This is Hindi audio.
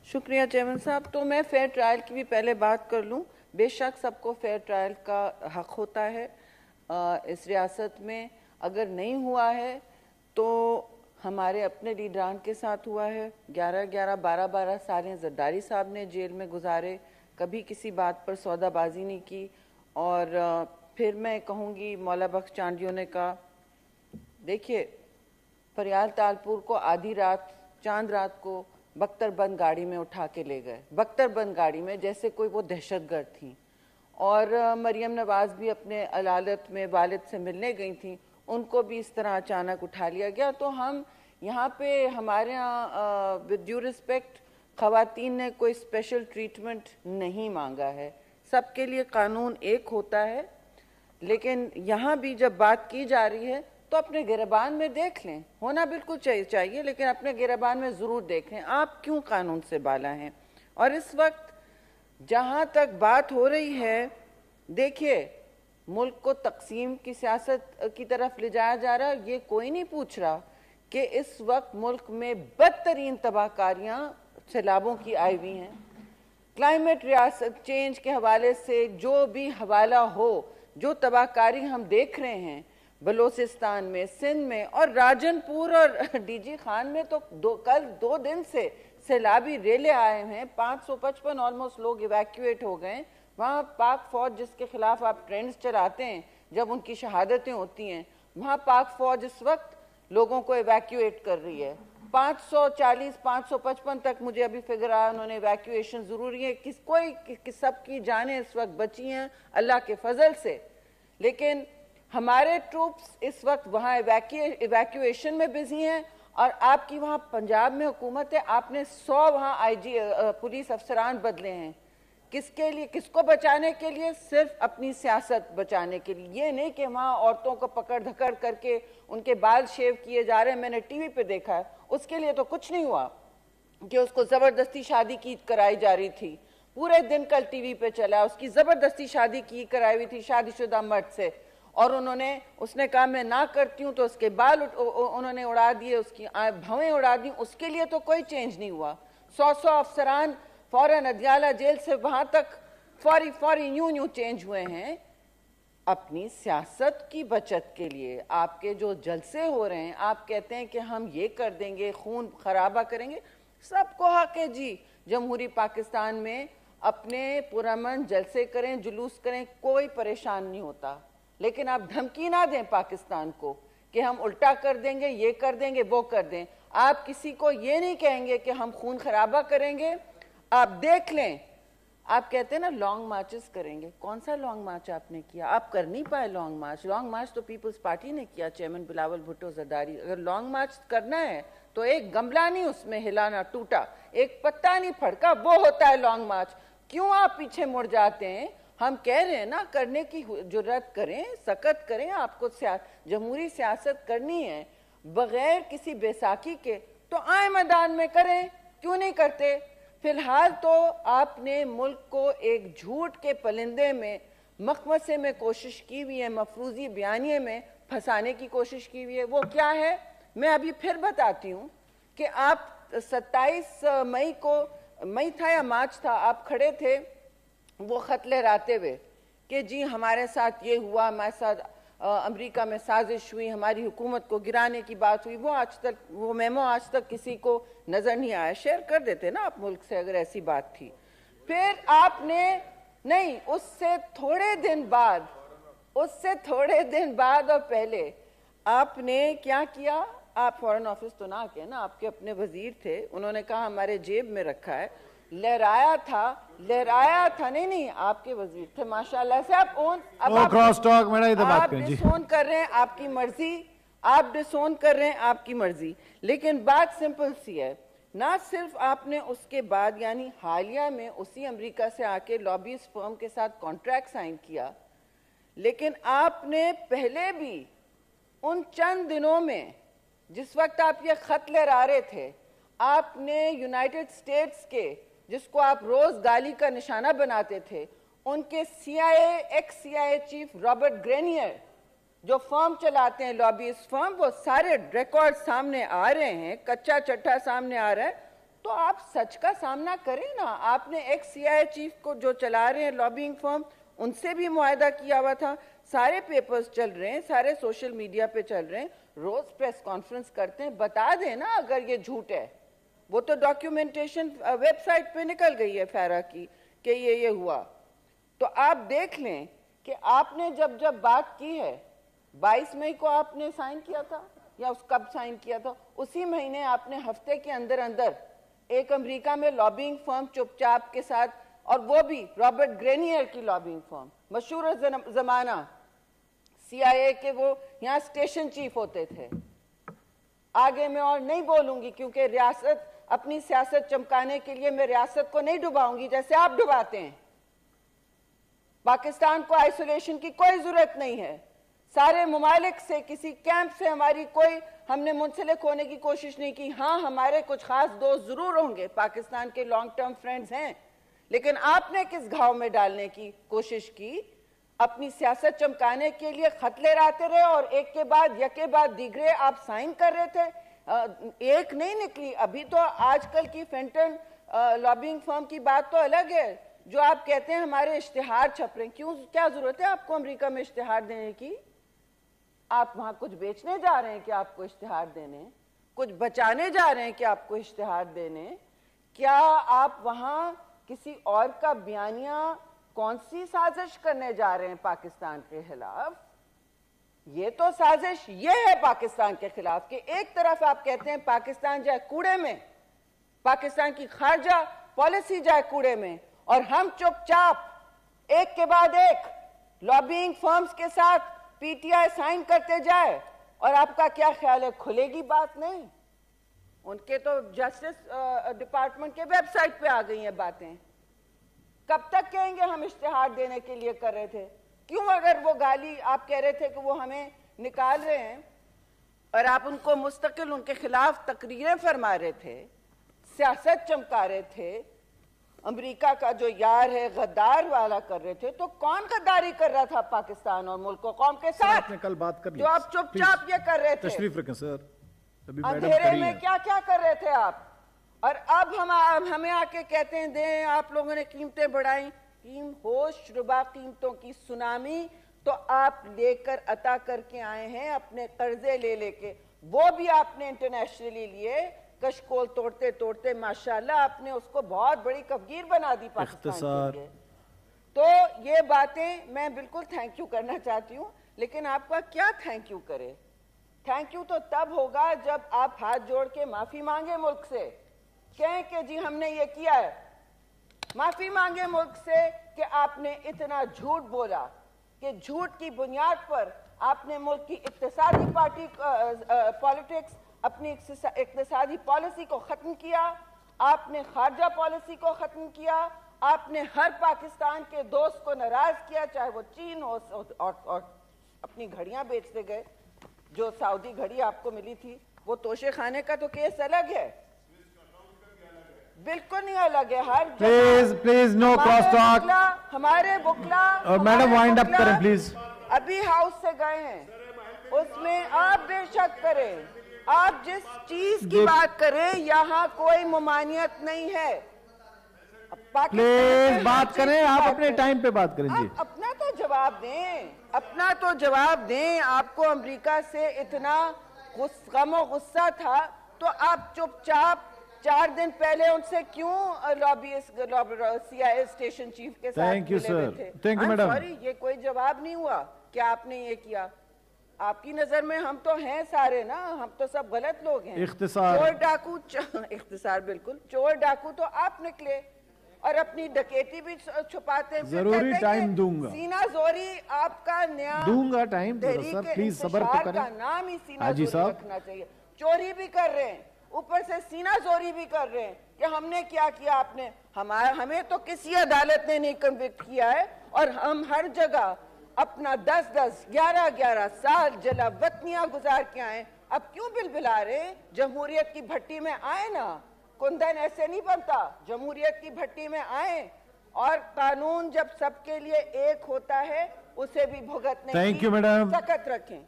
शुक्रिया चेयरमैन साहब। तो मैं फेयर ट्रायल की भी पहले बात कर लूं। बेशक सबको फेयर ट्रायल का हक होता है इस रियासत में। अगर नहीं हुआ है तो हमारे अपने लीडरान के साथ हुआ है। 11-11, 12-12 साल जरदारी साहब ने जेल में गुजारे, कभी किसी बात पर सौदाबाजी नहीं की। और फिर मैं कहूँगी मौला बख्श चांडियों ने कहा, देखिए फरियाल तालपुर को आधी रात चांद रात को बख्तरबंद गाड़ी में उठा के ले गए, बख्तरबंद गाड़ी में, जैसे कोई वो दहशतगर्द थी। और मरियम नवाज भी अपने अदालत में वालिद से मिलने गई थी, उनको भी इस तरह अचानक उठा लिया गया। तो हम यहाँ पे हमारे यहाँ विद ड्यू रिस्पेक्ट ख़वातीन ने कोई स्पेशल ट्रीटमेंट नहीं मांगा है, सबके लिए कानून एक होता है। लेकिन यहाँ भी जब बात की जा रही है तो अपने गिरबान में देख लें, होना बिल्कुल चाहिए, लेकिन अपने गिरबान में ज़रूर देखें आप क्यों कानून से बाला हैं। और इस वक्त जहाँ तक बात हो रही है, देखिए मुल्क को तकसीम की सियासत की तरफ ले जाया जा रहा है। ये कोई नहीं पूछ रहा कि इस वक्त मुल्क में बदतरीन तबाहकारियाँ सैलाबों की आई हुई हैं। क्लाइमेट रियासत चेंज के हवाले से जो भी हवाला हो, जो तबाहकारी हम देख रहे हैं बलोचिस्तान में, सिंध में और राजनपुर और डीजी खान में, तो कल 2 दिन से सैलाबी रेले आए हैं। 555 ऑलमोस्ट लोग इवैक्यूएट हो गए। वहाँ पाक फौज जिसके खिलाफ आप ट्रेंड्स चलाते हैं जब उनकी शहादतें होती हैं, वहाँ पाक फौज इस वक्त लोगों को इवैक्यूएट कर रही है। 540, 555 तक मुझे अभी फिगर आया उन्होंने इवैक्यूएशन ज़रूरी है। सबकी जानें इस वक्त बची हैं अल्लाह के फजल से। लेकिन हमारे ट्रूप्स इस वक्त वहाँ इवैक्यूएशन में बिजी हैं। और आपकी वहाँ पंजाब में हुकूमत है, आपने 100 वहाँ आईजी पुलिस अफसरान बदले हैं। किसके लिए? किसको बचाने के लिए? सिर्फ अपनी सियासत बचाने के लिए। ये नहीं कि वहाँ औरतों को पकड़ धकड़ करके उनके बाल शेव किए जा रहे हैं, मैंने टीवी पे देखा है। उसके लिए तो कुछ नहीं हुआ कि उसको ज़बरदस्ती शादी की कराई जा रही थी। पूरे दिन कल टीवी पे चला, उसकी ज़बरदस्ती शादी की कराई हुई थी शादीशुदा मर्द से, और उसने कहा मैं ना करती हूँ, तो उसके बाल उन्होंने उड़ा दिए, उसकी भवें उड़ा दी। उसके लिए तो कोई चेंज नहीं हुआ। 100 अफसरान फौरन अदियाला जेल से वहां तक फौरी यूं चेंज हुए हैं अपनी सियासत की बचत के लिए। आपके जो जलसे हो रहे हैं, आप कहते हैं कि हम ये कर देंगे, खून खराबा करेंगे। सबको हक है जी जमहूरी पाकिस्तान में अपने पुरअमन जलसे करें, जुलूस करें, कोई परेशान नहीं होता। लेकिन आप धमकी ना दें पाकिस्तान को कि हम उल्टा कर देंगे, ये कर देंगे, वो कर दें। आप किसी को ये नहीं कहेंगे कि हम खून खराबा करेंगे। आप देख लें, आप कहते हैं ना लॉन्ग मार्चेस करेंगे, कौन सा लॉन्ग मार्च आपने किया? आप कर नहीं पाए लॉन्ग मार्च। लॉन्ग मार्च तो पीपल्स पार्टी ने किया, चेयरमैन बिलावल भुट्टो जरदारी। अगर लॉन्ग मार्च करना है तो एक गमला नहीं उसमें हिलाना टूटा, एक पत्ता नहीं फड़का, वो होता है लॉन्ग मार्च। क्यों आप पीछे मुड़ जाते हैं? हम कह रहे हैं ना, करने की जुर्रत करें, सकत करें। आपको जमहूरी सियासत करनी है बगैर किसी बैसाखी के, तो आए मैदान में करें, क्यों नहीं करते? फिलहाल तो आपने मुल्क को एक झूठ के परिंदे में, मखमसे में कोशिश की हुई है, मफरूजी बयानिए में फंसाने की कोशिश की हुई है। वो क्या है मैं अभी फिर बताती हूँ कि आप 27 मई को, मई था या मार्च था, आप खड़े थे वो खत लहराते हुए कि जी हमारे साथ ये हुआ, हमारे साथ अमेरिका में साजिश हुई, हमारी हुकूमत को गिराने की बात हुई। वो मेमो आज तक किसी को नजर नहीं आया। शेयर कर देते ना आप मुल्क से अगर ऐसी बात थी। फिर आपने नहीं, उससे थोड़े दिन बाद और पहले आपने क्या किया? आप फॉरेन ऑफिस तो ना के ना, आपके अपने वजीर थे, उन्होंने कहा हमारे जेब में रखा है, लहराया था। नहीं आपके वजीर थे माशाल्लाह से। आप क्रॉस टॉक में आप डिसोन कर रहे हैं, आपकी मर्जी, आप डिसोन कर रहे हैं, आपकी मर्जी। लेकिन बात सिंपल सी है, ना सिर्फ आपने उसके बाद यानी हालिया में उसी अमेरिका से आके लॉबीज फर्म के साथ कॉन्ट्रैक्ट साइन किया, लेकिन आपने पहले भी उन चंद दिनों में जिस वक्त आप ये खत लहरा रहे थे, आपने यूनाइटेड स्टेट्स के, जिसको आप रोज गाली का निशाना बनाते थे, उनके x CIA chief Robert Grenier जो फर्म चलाते हैं, लॉबीज फर्म, वो सारे रिकॉर्ड सामने आ रहे हैं, कच्चा चट्टा सामने आ रहा है। तो आप सच का सामना करें ना। आपने एक्स CIA चीफ को जो चला रहे हैं लॉबिंग फर्म, उनसे भी मुआहदा किया हुआ था। सारे पेपर्स चल रहे हैं, सारे सोशल मीडिया पे चल रहे हैं, रोज प्रेस कॉन्फ्रेंस करते हैं। बता दें ना अगर ये झूठ है। वो तो डॉक्यूमेंटेशन वेबसाइट पे निकल गई है फैरा की कि ये हुआ। तो आप देख लें कि आपने जब बात की है, 22 मई को आपने साइन किया था या उस कब साइन किया था, उसी महीने आपने हफ्ते के अंदर अंदर एक अमेरिका में लॉबिंग फर्म चुपचाप के साथ, और वो भी रॉबर्ट ग्रेनियर की लॉबिंग फर्म, मशहूर जमाना CIA के, वो यहाँ स्टेशन चीफ होते थे। आगे मैं और नहीं बोलूंगी क्योंकि रियासत, अपनी सियासत चमकाने के लिए मैं रियासत को नहीं डुबाऊंगी जैसे आप डुबाते हैं। पाकिस्तान को आइसोलेशन की कोई जरूरत नहीं है। सारे ममालिक से, किसी कैंप से हमारी कोई, हमने मुंसलिक होने की कोशिश नहीं की। हाँ, हमारे कुछ खास दोस्त जरूर होंगे, पाकिस्तान के लॉन्ग टर्म फ्रेंड्स हैं, लेकिन आपने किस घाव में डालने की कोशिश की? अपनी सियासत चमकाने के लिए खत ले आते रहे और एक के बाद दीगरे आप साइन कर रहे थे। एक नहीं निकली। अभी तो आजकल की फेंटन लॉबिंग फर्म की बात तो अलग है, जो आप कहते हैं हमारे इश्तिहार छप रहे हैं। क्यों, क्या जरूरत है आपको अमेरिका में इश्तिहार देने की? आप वहां कुछ बेचने जा रहे हैं कि आपको इश्तिहार देने? कुछ बचाने जा रहे हैं कि आपको इश्तिहार देने? क्या आप वहां किसी और का बयानिया, कौन सी साजिश करने जा रहे हैं पाकिस्तान के खिलाफ? ये तो साजिश ये है पाकिस्तान के खिलाफ कि एक तरफ आप कहते हैं पाकिस्तान जाए कूड़े में, पाकिस्तान की खारजा पॉलिसी जाए कूड़े में, और हम चुपचाप एक के बाद एक लॉबिंग फर्म्स के साथ PTI साइन करते जाए। और आपका क्या ख्याल है, खुलेगी बात? नहीं, उनके तो जस्टिस डिपार्टमेंट के वेबसाइट पे आ गई हैं बातें। कब तक कहेंगे हम इश्तिहार देने के लिए कर रहे थे? क्यों, अगर वो गाली आप कह रहे थे कि वो हमें निकाल रहे हैं और आप उनको मुस्तकिल उनके खिलाफ तकरीरें फरमा रहे थे, सियासत चमका रहे थे, अमेरिका का जो यार है गद्दार वाला कर रहे थे, तो कौन गद्दारी कर रहा था पाकिस्तान और मुल्क को कौम के साथ? आपने कल बात कर ली, जो आप चुपचाप ये कर रहे थे। तशरीफ रखें सर। अंधेरे में क्या क्या कर रहे थे आप? और अब हमें आके कहते हैं दें आप लोगों ने कीमतें बढ़ाई। होश रुबा कीमतों की सुनामी तो आप लेकर अता करके आए हैं, अपने कर्जे ले लेके। वो भी आपने इंटरनेशनली लिए, कशकोल तोड़ते तोड़ते माशाल्लाह आपने उसको बहुत बड़ी कफगीर बना दी पाकिस्तान के लिए। तो ये बातें मैं बिल्कुल थैंक यू करना चाहती हूँ, लेकिन आपका क्या थैंक यू करे? थैंक यू तो तब होगा जब आप हाथ जोड़ के माफी मांगे मुल्क से, कहें कि जी हमने ये किया है। माफी मांगे मुल्क से कि आपने इतना झूठ बोला, कि झूठ की बुनियाद पर आपने मुल्क की इक्तिसादी पॉलिटिक्स, अपनी इक्तिसादी पॉलिसी को खत्म किया, आपने खारजा पॉलिसी को खत्म किया, आपने हर पाकिस्तान के दोस्त को नाराज किया, चाहे वो चीन हो, और अपनी घड़ियां बेचते गए। जो सऊदी घड़ी आपको मिली थी, वो तोशे खाने का तो केस अलग है, बिल्कुल नहीं अलग है। हर प्लीज नो क्रॉस टॉक। हमारे बुकला और मैडम वाइंड अप करें प्लीज। अभी हाउस से गए हैं, उसमें आप बेशक करें, आप जिस चीज की बात करें, यहाँ कोई मुमानियत नहीं है। प्लीज बात करें, आप अपने टाइम पे बात करें जी। अपना तो जवाब दें, अपना तो जवाब दें। आपको अमेरिका से इतना गम गुस्सा था तो आप चुपचाप 4 दिन पहले उनसे क्यों लॉबियस्ट CIA स्टेशन चीफ के साथ thank you sir, thank you madam. Sorry, ये कोई जवाब नहीं हुआ कि आपने ये किया। आपकी नजर में हम तो हैं सारे ना, हम तो सब गलत लोग हैं। इख्तिसार, चोर डाकू, इख्तिसार बिल्कुल, चोर डाकू तो आप निकले और अपनी डकैती भी छुपाते हैं। जरूरी टाइम दूंगा, सीना जोरी आपका नया दूंगा टाइम सर, प्लीज सबर तो करें। का नाम ही सीना जोरी रखना चाहिए। चोरी भी कर रहे हैं, ऊपर से सीना जोरी भी कर रहे हैं कि हमने क्या किया। आपने हमें तो किसी अदालत ने नहीं कन्विक्ट किया है, और हम हर जगह अपना 10-10, 11-11 साल जला वतनियां गुजार के आए। अब क्यों बिलबिला रहे? जमहूरियत की भट्टी में आए ना, कुंदन ऐसे नहीं बनता। जमहूरियत की भट्टी में आए, और कानून जब सबके लिए एक होता है उसे भी भुगतने की सख्त रखें।